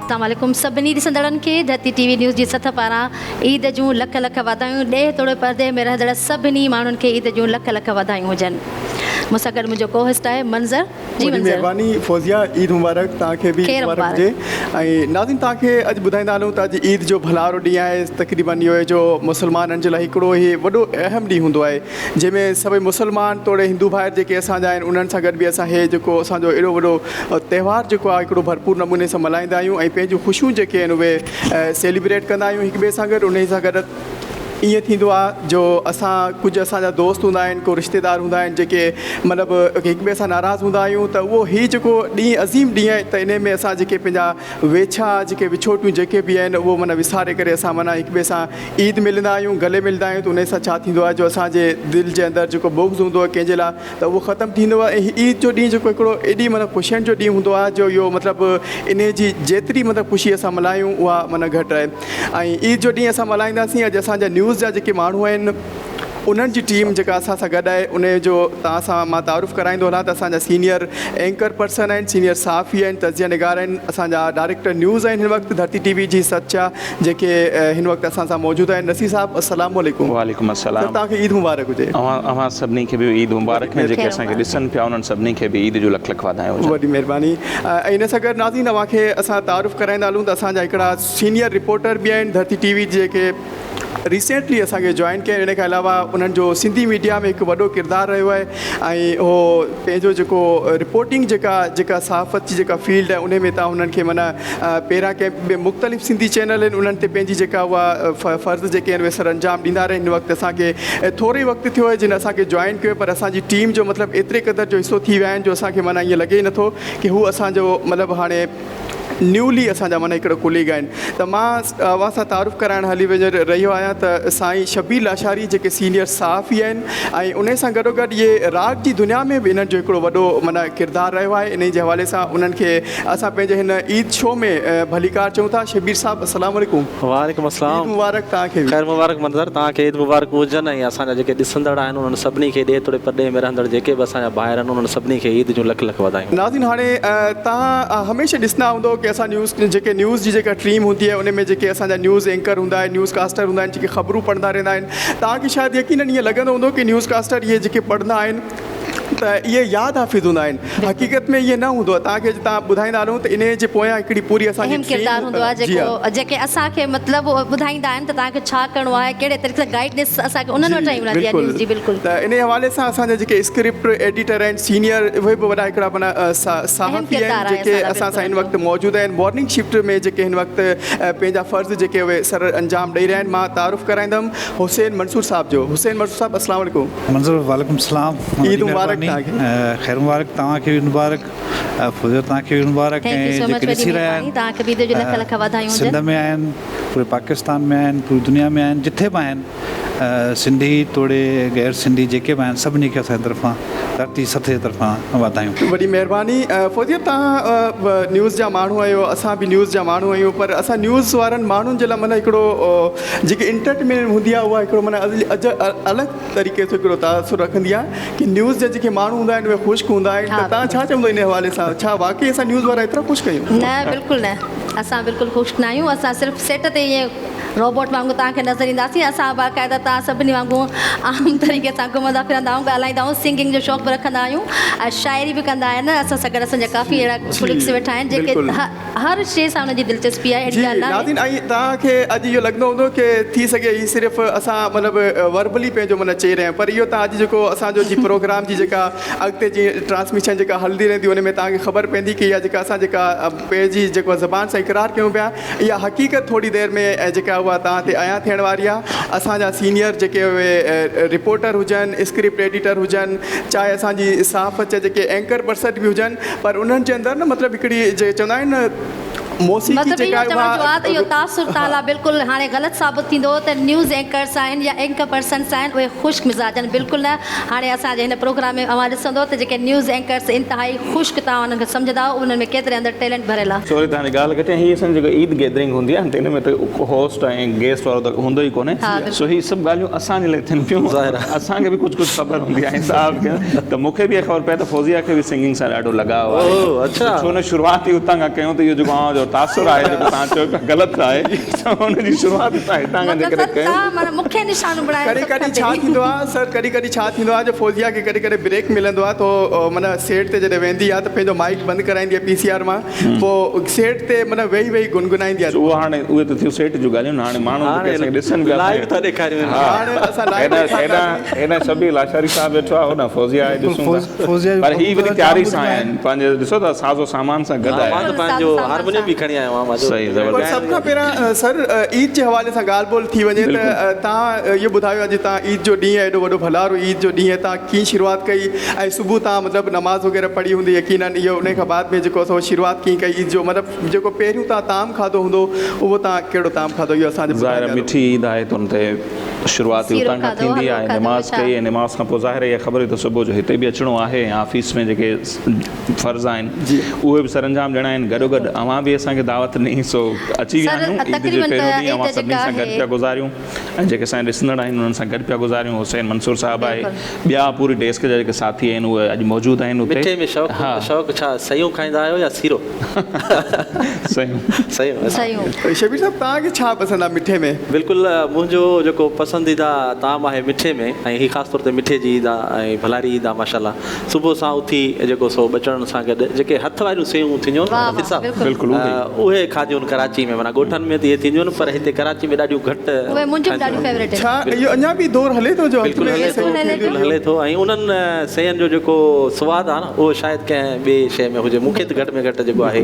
अस्सलाम वालेकुम सभिनी ॾिसंदड़नि खे धरती टीवी न्यूज़ जी सथ पारां ईद जूं लख लख वाधायूं। ॾे तोड़े परदे में रहंदड़ सभिनी माण्हुनि खे ईद जूं लख लख वाधायूं हुजनि। मूंसां गॾु मुंहिंजो को होस्ट आहे मंज़र। जी मंज़र, महिरबानी फ़ौज़िया, ईद मुबारक तव्हांखे बि मुबारक हुजे। ऐं नाज़रीन, तव्हांखे अॼु ॿुधाईंदा हलूं त अॼु ईद जो भलारो ॾींहुं आहे। तक़रीबन इहो जो मुस्लमाननि जे लाइ हिकिड़ो ई वॾो अहम ॾींहुं हूंदो आहे, जंहिंमें सभई मुस्लमान तोड़े हिंदू भाइर जेके असांजा आहिनि उन्हनि सां गॾु बि असां हे जेको असांजो एॾो वॾो त्योहार जेको आहे हिकिड़ो भरपूर नमूने सां मल्हाईंदा आहियूं ऐं पंहिंजूं ख़ुशियूं जेके आहिनि उहे सेलिब्रेट कंदा आहियूं हिक ॿिए सां गॾु। उन सां गॾु ईअं थींदो आहे जो असां कुझु असांजा दोस्त हूंदा आहिनि, को रिश्तेदार हूंदा आहिनि जेके मतिलबु हिक ॿिए सां नाराज़ हूंदा आहियूं, त उहो हीउ जेको ॾींहुं अज़ीम ॾींहुं आहे त इन में असां जेके पंहिंजा वेछा जेके विछोटियूं जेके बि आहिनि उहो माना विसारे करे असां माना हिक ॿिए सां ईद मिलंदा आहियूं, गले मिलंदा आहियूं। त उन सां छा थींदो आहे जो असांजे दिलि जे अंदरि जेको बुग़्ज़ हूंदो आहे कंहिंजे लाइ त उहो ख़तमु थींदो आहे। ऐं ईद जो ॾींहुं जेको हिकिड़ो एॾी माना ख़ुशियुनि जो ॾींहुं हूंदो आहे जो इहो मतिलबु इन जी जेतिरी मतिलबु ख़ुशी असां मल्हायूं उहा माना घटि आहे। ऐं ईद जो ॾींहुं असां मल्हाईंदासीं। अॼु असांजा न्यूज़ जा जेके माण्हू आहिनि उन्हनि जी टीम जेका असां सां गॾु आहे उन जो तव्हां सां मां तारुफ़ कराईंदो हलां त असांजा सीनियर एंकर पर्सन आहिनि, सीनियर सहाफ़ी आहिनि, तज़िया निगार आहिनि, असांजा डायरेक्टर न्यूज़ आहिनि हिन वक़्तु धरती टीवी जी सचा जेके हिन वक़्तु असां सां मौजूदु आहिनि। नसीर साहिबु अस्सलाम वालेकुम। वालेकुम अस्सलाम। तव्हांखे ईद मुबारक हुजे। अवां सभिनी खे बि ईद मुबारक ने जेके असांखे ॾिसनि पिया उन्हनि सभिनी खे बि ईद जो लख लख वाधायूं। वॾी महिरबानी। ऐं इन सां गॾु नाज़रीन अव्हांखे असां तारुफ़ कराईंदा हलूं त असांजा हिकिड़ा सीनियर रिपोर्टर बि आहिनि धरती टीवी जेके रिसेंटली असांखे जॉइन कया। इन खां अलावा उन्हनि जो सिंधी मीडिया में हिकु वॾो किरदारु रहियो आहे ऐं उहो पंहिंजो जेको रिपोर्टिंग जेका सहाफ़त जी जेका फील्ड आहे उन में तव्हां उन्हनि खे माना पहिरां कंहिं मुख़्तलिफ़ सिंधी चैनल आहिनि उन्हनि ते पंहिंजी जेका उहा फ़र्ज़ जेके आहिनि उहे सर अंजाम ॾींदा रहिया। हिन वक़्तु असांखे थोरो ई वक़्तु थियो आहे जिन असांखे जॉइन कयो, पर असांजी टीम जो मतिलबु एतिरे क़दुरु जो हिसो थी विया आहिनि जो असांखे माना ईअं लॻे ई नथो की हू असांजो मतिलबु हाणे न्यूली असांजा माना हिकिड़ो कुलीग आहिनि। त मां अव्हां सां तारुफ़ कराइण हली रहियो आहियां त साईं शबीर लाशारी जेके सीनियर सहाफ़ी आहिनि ऐं उन सां गॾोगॾु इहे राग जी दुनिया में बि इन्हनि जो हिकिड़ो वॾो माना किरदारु रहियो आहे। इन जे हवाले सां उन्हनि खे असां पंहिंजे हिन ईद शो में भलीकार चऊं था। शबीर साहिबु अस्सलाम वालेकुम। वालेकुम अस्सलाम। ईद मुबारक तव्हांखे। ख़ैर मुबारक मंज़र, तव्हांखे ईद मुबारक हुजनि ऐं असांजा जेके ॾिसंदड़ आहिनि उन्हनि सभिनी खे ॾे तोड़े परॾे में रहंदड़ जेके बि असांजा ॿाहिरि आहिनि उन्हनि सभिनी खे ईद जूं लख लख वाधायूं। नाज़रीन, हाणे तव्हां हमेशह ॾिसंदा हूंदो की असां जेके न्यूज़ जी जेका टीम हूंदी आहे उन में जेके असांजा न्यूज़ एंकर हूंदा आहिनि, न्यूज़ कास्टर हूंदा आहिनि जेके ख़बरूं पढ़ंदा रहंदा आहिनि। तव्हांखे शायदि यकीनन ईअं लॻंदो हूंदो की न्यूज़ कास्टर इहे जेके पढ़ंदा आहिनि त इहे यादि हाफ़िज़ हूंदा आहिनि। हक़ीक़त में इहे न हूंदो आहे। तव्हांखे तव्हां ॿुधाईंदा हलूं त इन जे पोयां हिकिड़ी पूरी असांजी किरदारु हूंदो आहे जेके असांखे मतिलबु ॿुधाईंदा आहिनि त तव्हांखे छा करिणो आहे, कहिड़े तरीक़े सां गाइडनेस असांखे उन्हनि वटां ई मिलंदी आहे न्यूज़ जी। बिल्कुलु। त इन हवाले सां असांजा जेके स्क्रिप्ट एडिटर आहिनि सीनियर उहे बि वॾा हिकिड़ा माना सहाफ़ी आहिनि जेके असां सां हिन वक़्तु मौजूदु आहिनि। मॉर्निंग शिफ्ट में जेके हिन वक़्तु पंहिंजा फ़र्ज़ जेके उहे सर अंजाम ॾेई रहिया आहिनि। मां तारुफ़ कराईंदुमि हुसैन मंसूर साहिब जो। हुसैन मंसूर साहिबु अस्सलाम वालेकुम। मंज़ूर वालेकुम सलाम। ईद मुबारक तव्हांखे। ख़ैर मुबारक तव्हांखे बि मुबारक, फ़ुज़र तव्हांखे बि मुबारक। ऐं जेके ॾिसी रहिया आहिनि सिंध में आहिनि, पूरे पाकिस्तान में आहिनि, पूरी दुनिया में आहिनि, जिथे बि आहिनि सिंधी तोड़े गैर सिंधी जेके बि आहिनि सभिनी खे असांजे तरफ़ां धरती सथे जे तरफ़ां वाधायूं। वॾी महिरबानी। फ़ौज़िया, तव्हां न्यूज़ जा माण्हू आहियो, असां बि न्यूज़ जा माण्हू आहियूं, पर असां न्यूज़ वारनि माण्हुनि जे लाइ माना हिकिड़ो जेके इंटरटेनमेंट हूंदी आहे उहा हिकिड़ो माना अलॻि तरीक़े सां हिकिड़ो तासुर रखंदी आहे की न्यूज़ जा जेके माण्हू हूंदा आहिनि उहे ख़ुशि हूंदा आहिनि। त तव्हां छा चवंदो इन हवाले सां? छा वाक़ई असां न्यूज़ वारा एतिरा ख़ुशि कयूं? न, बिल्कुलु न। असां बिल्कुलु ख़ुशि न आहियूं। असां सिर्फ़ु सेट ते ईअं रोबोट वांगुरु तव्हांखे नज़र ईंदासीं। असां बाक़ाइदा तव्हां सभिनी वांगुरु आम तरीक़े सां घुमंदा फिरंदा आहियूं, ॻाल्हाईंदा आहियूं, सिंगिंग जो शौक़ु बि रखंदा आहियूं ऐं शाइरी बि कंदा आहिनि। असां सां गॾु असांजा काफ़ी अहिड़ा कोलिग्स वेठा आहिनि जेके हर शइ सां हुनजी दिलचस्पी आहे। ऐं तव्हांखे अॼु इहो लॻंदो हूंदो की थी सघे हीअ सिर्फ़ु असां मतिलबु वर्बली पंहिंजो माना चई रहिया आहियूं, पर इहो तव्हां अॼु जेको असांजो जी प्रोग्राम जी जेका अॻिते जी ट्रांसमिशन जेका हलंदी रहंदी उन में तव्हांखे ख़बर पवंदी की इहा जेका असां जेका पंहिंजी जेको ज़बान सां इक़रार कयूं पिया इहा हक़ीक़त थोरी देरि में जेका उहा तव्हां ते आया थियण वारी आहे। असांजा सीनियर जेके उहे रिपोर्टर हुजनि, स्क्रिप्ट एडिटर हुजनि, चाहे असांजी सहाफ़त जा जेके एंकर पर्सन बि हुजनि, पर उन्हनि जे अंदरि न मतिलबु हिकिड़ी जे चवंदा आहिनि न इहो तासुर ताला बिल्कुुल हाणे ग़लति साबित थींदो त न्यूज़ एंकर्स आहिनि या एंकर पर्सन्स आहिनि उहे ख़ुश्क मिज़ाज आहिनि। बिल्कुलु न। हाणे असांजे हिन प्रोग्राम में अवां ॾिसंदो त जेके न्यूज़ एंकर्स इंतिहाई ख़ुश्क तव्हां उन्हनि खे सम्झंदा उन्हनि में केतिरे अंदरि टैलेंट भरियल आहे। सॉरी तव्हांजी ॻाल्हि कटे, हीअ असांजी जेको ईद गैदरिंग हूंदी आहे त हिन में त होस्ट ऐं गेस्ट वारो त हूंदो ई कोन्हे। सो हीअ सभु ॻाल्हियूं असांजे लाइ थियनि पियूं। असांखे बि कुझु ख़बर हूंदी आहे हिसाब खे, त मूंखे बि ख़बर पए त फ़ौज़िया खे बि सिंगिंग सां ॾाढो लॻाव आहे। अच्छा, छो न शुरूआत ई उतां खां कयूं त इहो जेको तासुर आहे जेको तव्हां चयो पिया ग़लति आहे हुनजी शुरूआत तव्हां हितां खां जेकॾहिं कयो मूंखे निशान बणाए कॾहिं कॾहिं छा थींदो आहे सर कॾहिं कॾहिं छा थींदो आहे जो फौजिया खे कॾहिं कॾहिं ब्रेक मिलंदो आहे तो माना सेट ते जॾहिं वेंदी आहे त पंहिंजो माइक बंदि कराईंदी आहे PCR मां पोइ सेट ते माना वेही वेही गुनगुनाईंदी आहे उहो हाणे उहे त थियूं सेट जूं ॻाल्हियूं हाणे माण्हू ॾिसनि पिया लाइव था ॾेखारियूं हाणे असां लाइव हेॾा शबीर लाशारी साहब वेठो आहे हुन फौजिया आहे ॾिसूं पर ही वरी तयारी सां आहिनि पंहिंजे ॾिसो था साज़ो सामान सां गॾु आहे पंहिंजो हारमोनियम बि खणी आयो आहियां सही पर ज़बरदस्त सभ खां पहिरियां सर ईद जे हवाले सां ॻाल्हि ॿोल थी वञे त तव्हां इहो ॿुधायो अॼु तव्हां ईद जो ॾींहुं एॾो वॾो भलारो ईद जो ॾींहुं तव्हां कीअं शुरूआति कई ऐं सुबुह तव्हां मतिलबु नमाज़ वग़ैरह पढ़ी हूंदी यकीनन इहो उन खां बाद में जेको असां शुरूआति कीअं कई ईद जो मतिलबु जेको पहिरियों तव्हां ताम खाधो हूंदो उहो तव्हां कहिड़ो ताम खाधो इहो असांजे ज़ाहिर मिठी ईद आहे त हुन ते शुरूआति उतां खां थींदी आहे नमाज़ कई ऐं नमाज़ खां पोइ ज़ाहिर इहा ख़बर हुई त सुबुह जो हिते बि अचिणो आहे ऐं ऑफिस में जेके फ़र्ज़ आहिनि उहे बि सरअंजाम ॾियणा आहिनि गॾोगॾु अवां बि असांखे दावत ॾिनी सो अची विया आहियूं ईद जे पहिरियों ॾींहुं अवां सभिनी सां गॾु पिया गुज़ारियूं ऐं जेके असांजा ॾिसंदड़ आहिनि उन्हनि सां गॾु पिया गुज़ारियूं हुसैन मंसूर साहिबु आहे ॿिया पूरी डेस्क जा जेके साथी आहिनि उहे अॼु मौजूदु आहिनि उते मिठे में शौक़ु छा सयूं खाईंदा आहियो या सीरो सयूं शबीर साहब तव्हांखे छा पसंदि आहे मिठे में बिल्कुलु मुंहिंजो जेको पसंदीदा ताम आहे मिठे में ऐं हीअ ख़ासि तौर ते मिठे जी ईद आहे ऐं भलारी ईद आहे माशाल्लाह सुबुह सां उथी जेको सो बचड़नि सां गॾु जेके हथ वारियूं सयूं थींदियूं बिल्कुलु उहे खाधियूं आहिनि कराची में माना ॻोठनि में त इहे थींदियूं आहिनि पर हिते कराची में ॾाढियूं घटि छा इहो अञा बि दौर हले थो जो बिल्कुलु हले थो ऐं उन्हनि सयुनि जो जेको सवादु आहे न उहो शायदि कंहिं ॿिए शइ में हुजे मूंखे त घटि में घटि जेको आहे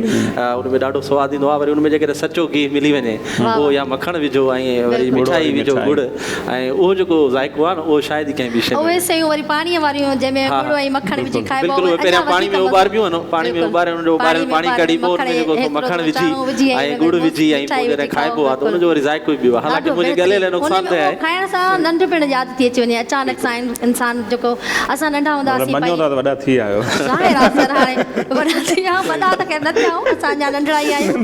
उन में ॾाढो सवादु ईंदो आहे वरी उन में जेकॾहिं सचो गिहु मिली वञे उहो या मखणु विझो ऐं वरी मिठाई विझो गुड़ ऐं उहो जेको ज़ाइको आहे न उहो शायदि ई कंहिं ॿी शइ उहे सयूं वरी पाणीअ वारियूं जंहिंमें गुड़ ऐं मखण विझी खाइबो बिल्कुलु पहिरियां पाणी में उॿारबियूं आहिनि पाणी में उॿारे उनजो उॿारियल पाणी कढी पोइ उन में जेको मखणु विझी ऐं गुड़ विझी ऐं पोइ जॾहिं खाइबो आहे त उनजो वरी ज़ाइको ई ॿियो आहे हालांकि मुंहिंजे गले लाइ नुक़सान त आहे खाइण सां नंढपिण यादि थी अची वञे अचानक सां इंसान जेको असां नंढा हूंदा हुआसीं मञो था त वॾा थी आहियो ज़ाहिर आहे सर हाणे वॾा थी विया वॾा त ख़ैर न थिया आहियूं असां अञा नंढड़ा ई आहियूं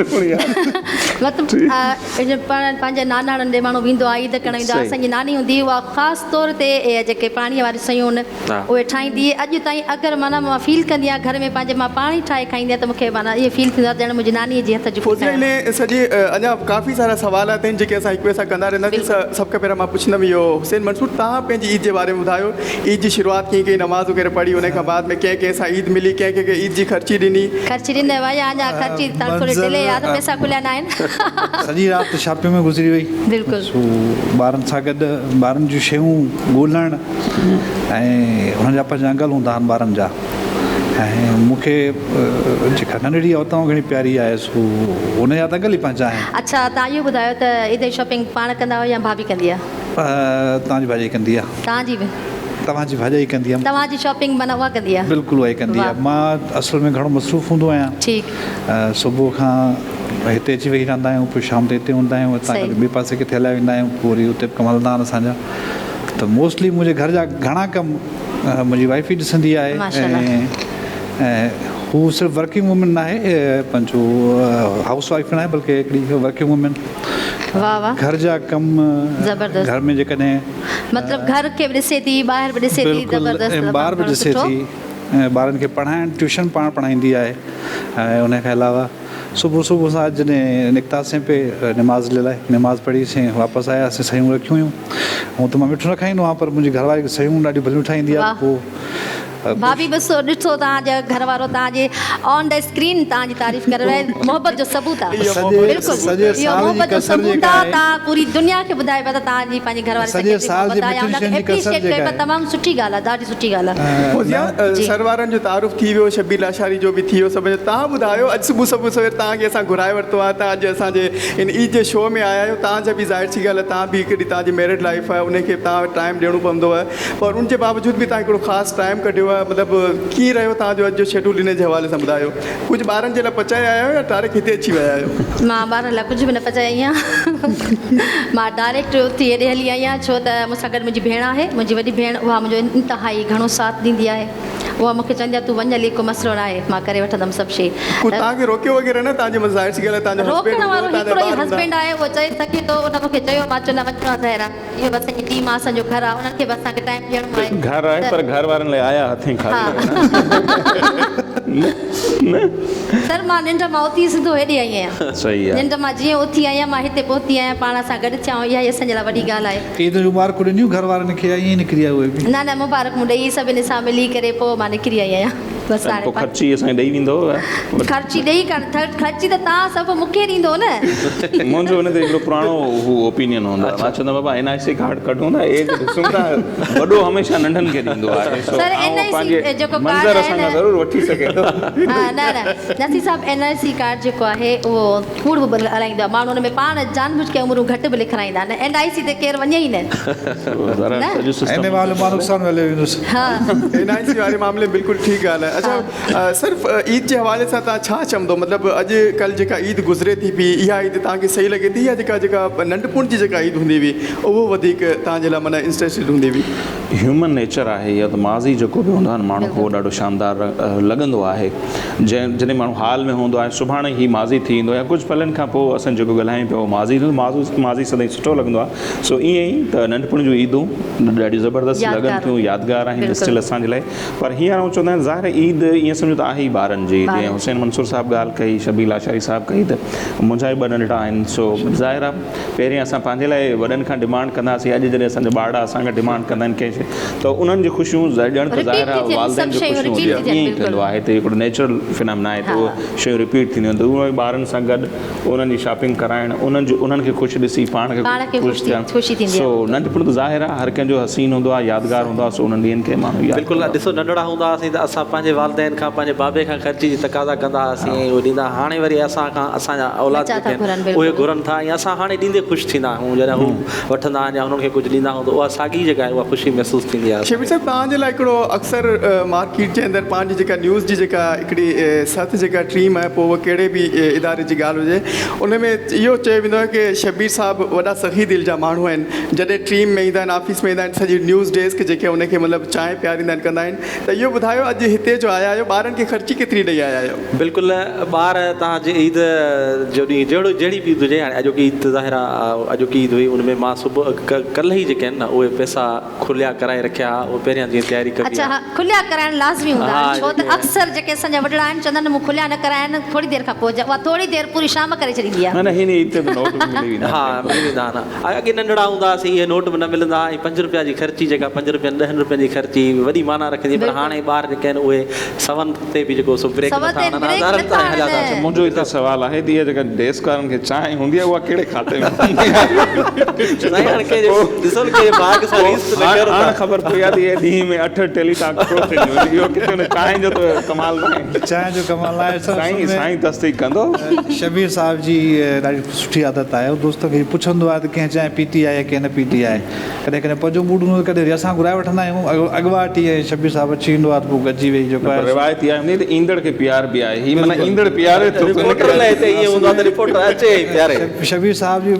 मतिलबु पंहिंजे नानाणनि ॾे माण्हू वेंदो आहे ईद करणु वेंदो आहे असांजी नानी हूंदी उहा ख़ासि तौर ते जेके पाणीअ वारियूं सयूं आहिनि उहे ठाहींदी अॼु ताईं अगरि माना मां फील कंदी आहियां घर में पंहिंजे मां पाणी ठाहे खाईंदी आहियां त मूंखे माना इहो फील थींदो आहे ॼण मुंहिंजी नानीअ जे हथ जो सॼी अञा काफ़ी सारा सवालात आहिनि जेके असां हिक ॿिए सां कंदा रहंदासीं सभ खां पहिरियों मां पुछंदमि इहो हुसैन मंसूर तव्हां पंहिंजी ईद जे बारे में ॿुधायो ईद जी शुरूआति कीअं कई नमाज़ वग़ैरह पढ़ी उन खां बाद में कंहिं कंहिं सां ईद मिली कंहिं कंहिंखे ईद जी ख़र्ची ॾिनी वया अञा ख़र्ची थोरी डिले आहे त पैसा खुलिया न आहिनि सॼी राति छापे में गुज़री वई बिल्कुलु ॿारनि सां गॾु ॿारनि जूं शयूं ॻोल्हण ऐं हुननि जा पंहिंजा अंगल हूंदा आहिनि ॿारनि जा ऐं मूंखे जेका नंढड़ी आहे उतां घणी प्यारी आहे सो हुनजा त अंगल ई पंहिंजा आहिनि अच्छा तव्हां इहो ॿुधायो त ईद शॉपिंग पाण कंदा आहियो या भाभी कंदी आहे तव्हांजी भाॼी कंदी आहे तव्हांजी बि तव्हांजी भाॼी कंदी आहे तव्हांजी शॉपिंग माना उहा कंदी आहे बिल्कुलु उहा ई कंदी आहे मां असल में घणो मसरूफ़ हूंदो आहियां ठीकु सुबुह खां हिते अची वेही रहंदा आहियूं पोइ शाम ते हिते हूंदा आहियूं हितां ॿिए पासे किथे हलिया वेंदा आहियूं पोइ वरी हुते कम हलंदा आहिनि असांजा त मोस्टली मुंहिंजे घर जा घणा कम मुंहिंजी वाइफ ई ॾिसंदी आहे ऐं हू सिर्फ़ु वर्किंग वूमेन न आहे पंहिंजो हाउस वाइफ न आहे बल्कि हिकिड़ी वर्किंग वूमेन घर जा कम घर में जेकॾहिं मतिलबु घर खे बि ॾिसे थी ॿाहिरि बि ॾिसे थी ॿार बि ॾिसे थी ॿारनि खे पढ़ाइण ट्यूशन पाण पढ़ाईंदी आहे ऐं उन खां अलावा सुबुह सां जॾहिं निकितासीं पे नमाज़ लाइ नमाज़ पढ़ीसीं वापसि आयासीं सयूं रखियूं हुयूं हूअं त मां मिठो न खाईंदो आहियां पर मुंहिंजी घरवारी सयूं ॾाढियूं भलियूं ठाहींदी आहे पोइ भाभी बस ॾिठो तव्हांजो घर वारो तव्हांजे ऑन द स्क्रीन तव्हांजी तारीफ़ करे रहे मोहबत जो सबूत आहे बिल्कुलु मोहबत जो सबूत आहे तव्हां पूरी दुनिया खे ॿुधाए पिया त तव्हांजी पंहिंजी घर वारी एप्रिशिएट कयो पिया तमामु सुठी ॻाल्हि आहे ॾाढी सुठी ॻाल्हि आहे सरवारनि जो तारुफ़ थी वियो शबीर लाशारी जो बि थी वियो सभु तव्हां ॿुधायो अॼु सुबुह सवेर तव्हांखे असां घुराए वरितो आहे तव्हां अॼु असांजे इन ईद जे शो में आया आहियो तव्हांजा बि ज़ाहिर सी ॻाल्हि आहे तव्हां बि हिकिड़ी तव्हांजी मैरिड लाइफ आहे उनखे तव्हां टाइम ॾियणो पवंदो आहे पर उनजे बावजूद बि तव्हां हिकिड़ो ख़ासि टाइम कढियो आहे मतिलबु कीअं रहियो तव्हांजो अॼु जो शेड्यूल इन जे हवाले सां ॿुधायो कुझु ॿारनि जे लाइ पचाए आया आहियो या डायरेक्ट हिते अची विया आहियो मां ॿारनि लाइ कुझु बि न पचाए आई आहियां मां डायरेक्ट उते हेॾे हली आई आहियां छो त मूंसां गॾु मुंहिंजी भेण आहे मुंहिंजी वॾी भेण उहा मुंहिंजो इंतिहाई घणो साथ ॾींदी आहे उहा मूंखे चवंदी आहे तूं वञ हली को मसइलो न आहे मां करे वठंदमि सभु शइ तव्हांखे रोकियो वग़ैरह न तव्हांजे ज़ाहिर सी ॻाल्हि आहे तव्हांजो रोकण वारो हिकिड़ो ई हस्बैंड आहे उहो चए सघे थो उन मूंखे चयो मां चयो न वञिणो आहे ज़ाहिर आहे इहो बसि असांजी टीम आहे असांजो घर आहे उन्हनि खे बि असांखे टाइम ॾियणो आहे घर आहे पर घर वारनि लाइ आया हथीं खाली सर मां निंड मां उथी सिधो हेॾे आई आहियां सही आहे निंड मां जीअं उथी आहियां मां हिते पहुती आहियां पाण सां गॾु थियां इहा ई असांजे लाइ वॾी ॻाल्हि आहे ईद जूं मुबारकूं ॾिनियूं घर वारनि खे ईअं निकिरी आहे उहे बि न मुबारक मूं ॾेई सभिनी सां मिली करे पोइ मां निकिरी आई आहियां बसि पोइ हाणे ख़र्ची असांखे ॾेई वेंदो ख़र्ची ॾेई ख़र्ची त तव्हां सभु मूंखे ॾींदो न मुंहिंजो हुन ते हिकिड़ो पुराणो हू ओपिनियन हूंदो आहे मां चवंदो बाबा NIC कार्ड कढूं था एज ॾिसूं था वॾो हमेशह नंढनि खे ॾींदो आहे सर NIC जेको कार्ड मंज़र आहे असां न ज़रूरु वठी सघे थो हा न नसीर साहिबु NIC कार्ड जेको आहे उहो कूड़ बि हलाईंदो आहे माण्हू हुन में पाण जानबूझ के उमिरूं घटि बि लिखाईंदा आहिनि NIC ते केरु वञे ई न इन वाले मां नुक़सानु वेले वेंदुसि हा NIC वारे मामले में बिल्कुलु ठीकु ॻाल्हि आहे अच्छा सिर्फ़ु ईद जे हवाले सां तव्हां छा चवंदो मतिलबु अॼुकल्ह जेका ईद गुज़रे थी पई इहा ईद तव्हांखे सही लॻे थी या जेका नंढपण जी जेका ईद हूंदी हुई उहो वधीक तव्हांजे लाइ माना इंट्रस्टेड हूंदी हुई ह्यूमन नेचर आहे या त माज़ी जेको बि हूंदो आहे माण्हू खे उहो ॾाढो शानदार लॻंदो आहे जॾहिं माण्हू हाल में हूंदो आहे सुभाणे ई माज़ी थी ईंदो या कुझु पलनि खां पोइ असां जेको ॻाल्हायूं पियो माज़ी सदाईं सुठो लॻंदो आहे सो ईअं ई त नंढपण जूं ईदूं ॾाढी ज़बरदस्तु लॻनि थियूं यादगार आहिनि स्टिल असांजे लाइ पर हींअर आउं चवंदा आहिनि ज़ाहिर ईद ईअं सम्झो त आहे ई ॿारनि जी जीअं हुसैन मंसूर साहिबु ॻाल्हि कई शबील आशारी साहिबु कई त मुंहिंजा ई ॿ नंढड़ा आहिनि सो ज़ाहिर आहे पहिरियों असां पंहिंजे लाइ वॾनि खां डिमांड कंदासीं अॼु जॾहिं असांजा ॿार असांखां डिमांड कंदा आहिनि कंहिं शइ त उन्हनि जी ख़ुशियूं ॼण त ज़ाहिर आहे वालदेन जी ख़ुशियूं हूंदी आहे ईअं ई थींदो आहे हिते हिकिड़ो नेचुरल फिनोमेना आहे त उहो शयूं रिपीट थींदियूं आहिनि त उहे ॿारनि सां गॾु उन्हनि जी शॉपिंग कराइणु उन्हनि खे ख़ुशि ॾिसी पाण खे ख़ुशि थियणु सो नंढपण त ज़ाहिर आहे हर कंहिंजो हसीन हूंदो आहे यादगार हूंदो आहे सो उन्हनि ॾींहंनि खे माण्हू बिल्कुलु ॾिसो नंढड़ा हूंदा हुआसीं त असां पंहिंजे वालदेन खां पंहिंजे बाबे खां ख़र्ची जी तक़ाज़ा कंदा हुआसीं ऐं उहे ॾींदा हाणे वरी असांखां असांजा औलाद उहे घुरनि था ऐं असां हाणे ॾींदे ख़ुशि थींदा आहियूं जॾहिं हू वठंदा आहिनि या हुननि खे कुझु ॾींदा आहियूं त उहा साॻी जेका आहे उहा ख़ुशी महसूसु थींदी आहे शबीर साहिबु तव्हांजे लाइ हिकिड़ो अक्सर मार्केट जे अंदरि पंहिंजी जेका न्यूज़ जी जेका हिकिड़ी सथ जेका टीम आहे पोइ उहा कहिड़े बि इदारे जी ॻाल्हि हुजे उन में इहो चयो वेंदो आहे की शबीर साहिबु वॾा सख़ी दिलि जा माण्हू आहिनि जॾहिं टीम में ईंदा आहिनि ऑफिस में ईंदा आहिनि सॼी न्यूज़ डेस्क जेके उनखे मतिलबु चांहि पियारींदा आहिनि कंदा आहिनि त इहो ॿुधायो अॼु हिते जो आया आहियो ॿारनि खे ख़र्ची केतिरी ॾेई आया आहियो बिल्कुलु ॿार तव्हांजी ईद जो ॾींहुं जहिड़ी बि ईद हुजे हाणे अॼोकी ईद ज़ाहिर आहे अॼोकी ईद हुई उनमें मां सुबुह कल्ह ई जेके आहिनि न उहे पैसा खुलिया कराए रखिया उहे पहिरियां जीअं तयारी कई अच्छा खुलिया कराइण लाज़मी हूंदा आहिनि छो त अक्सर जेके असांजा वॾड़ा आहिनि चवंदा आहिनि मूं खुलिया न कराइनि थोरी देरि खां पोइ उहा थोरी देरि पूरी शाम करे छॾींदी आहे न हिन ईद ते नोट बि मिली वेंदा हा मिली वेंदा न अॻे नंढड़ा हूंदा हुआसीं इहे नोट बि न मिलंदा ऐं 5 रुपया जी ख़र्ची जेका 5 रुपयनि 10 रुपयनि जी ख़र्ची वॾी माना रखंदी पर हाणे ॿार जेके आहिनि उहे सवन ते बि जेको सो ब्रेक मुंहिंजो हिते सुवालु आहे त इहा जेका डेस्क वारनि खे चांहि हूंदी आहे उहा कहिड़े खाते में हाणे ख़बर पई आहे त इहे ॾींहं में 8 टेलीटॉक इहो किथे चांहि जो त कमाल न आहे चांहि जो कमाल आहे साईं तस्दीक कंदो शबीर साहिब जी ॾाढी सुठी आदत आहे दोस्त खे पुछंदो आहे त कंहिं चांहि पीती आहे कंहिं न पीती आहे कॾहिं कॾहिं पंहिंजो मूड हूंदो कॾहिं असां घुराए वठंदा आहियूं अॻुवाटी शबीर साहिबु अची वेंदो आहे त पोइ गॾिजी वेही जेको आहे रिवायत इहा हूंदी त ईंदड़ खे प्यार बि आहे हीअ माना ईंदड़ प्यारे थो शबीर साहिब जी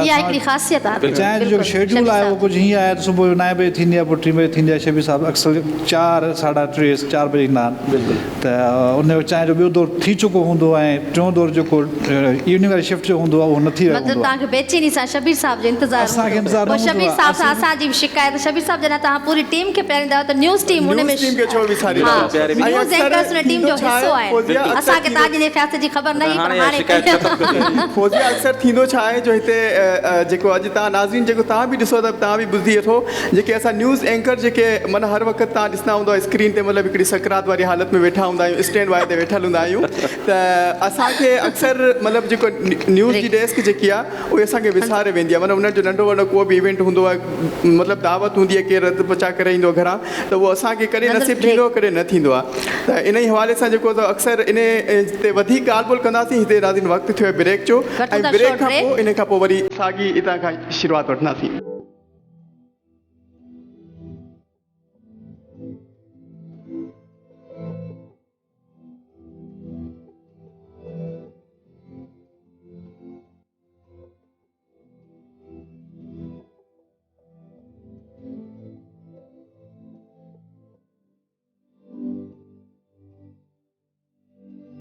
इहा हिकिड़ी ख़ासियत आहे चांहि जो जेको शेड्यूल आहे उहो कुझु हीअं आहे त सुबुह जो 9 बजे थींदी आहे पोइ 3 बजे थींदी आहे शबीर साहिबु अक्सर 4 साढा 4 बजे ईंदा आहिनि त उनजो चांहि जो ॿियो दौर थी चुको हूंदो ऐं टियों दौर जेको इवनिंग वारी शिफ्ट जो हूंदो आहे उहो न थी रहियो हूंदो तव्हांखे बेचैनी सां शबीर साहिब जो इंतज़ारु असांखे इंतज़ारु पोइ शबीर साहिब सां असांजी बि शिकायत शबीर साहिब जॾहिं तव्हां पूरी टीम खे पहिरींदा त न्यूज़ टीम हुन में न्यूज़ एंकर्स हुन टीम जो हिसो आहे असांखे तव्हांजे ख़्याल जी ख़बर न हुई पर हाणे फौजिया अक्सर थींदो छा आहे जो हिते जेको अॼु तव्हां नाज़रीन जेको तव्हां बि ॾिसो त तव्हां बि ॿुधी वठो जेके असां न्यूज़ एंकर जेके माना हर वक़्तु तव्हां ॾिसंदा हूंदो स्क्रीन ते मतिलबु हिकिड़ी सकरात वारी हालत में वेठा हूंदा आहियूं स्टैंड बाय ते वेठल हूंदा आहियूं त असांखे अक्सर मतिलबु जेको न्यूज़ जी डेस्क जेकी आहे उहे असांखे विसारे वेंदी आहे माना उनजो नंढो वॾो को बि इवेंट हूंदो आहे मतिलबु दावत हूंदी आहे केरु रत पचा करे ईंदो घरां त उहो असांखे कॾहिं नसीबु थींदो कॾहिं न थींदो आहे त इन ई हवाले सां जेको त अक्सर इन ते वधीक ॻाल्हि ॿोल कंदासीं हिते नाज़रीन वक़्तु थियो आहे ब्रेक जो ऐं ब्रेक खां पोइ इन खां पोइ वरी साॻी हितां खां शुरूआति वठंदासीं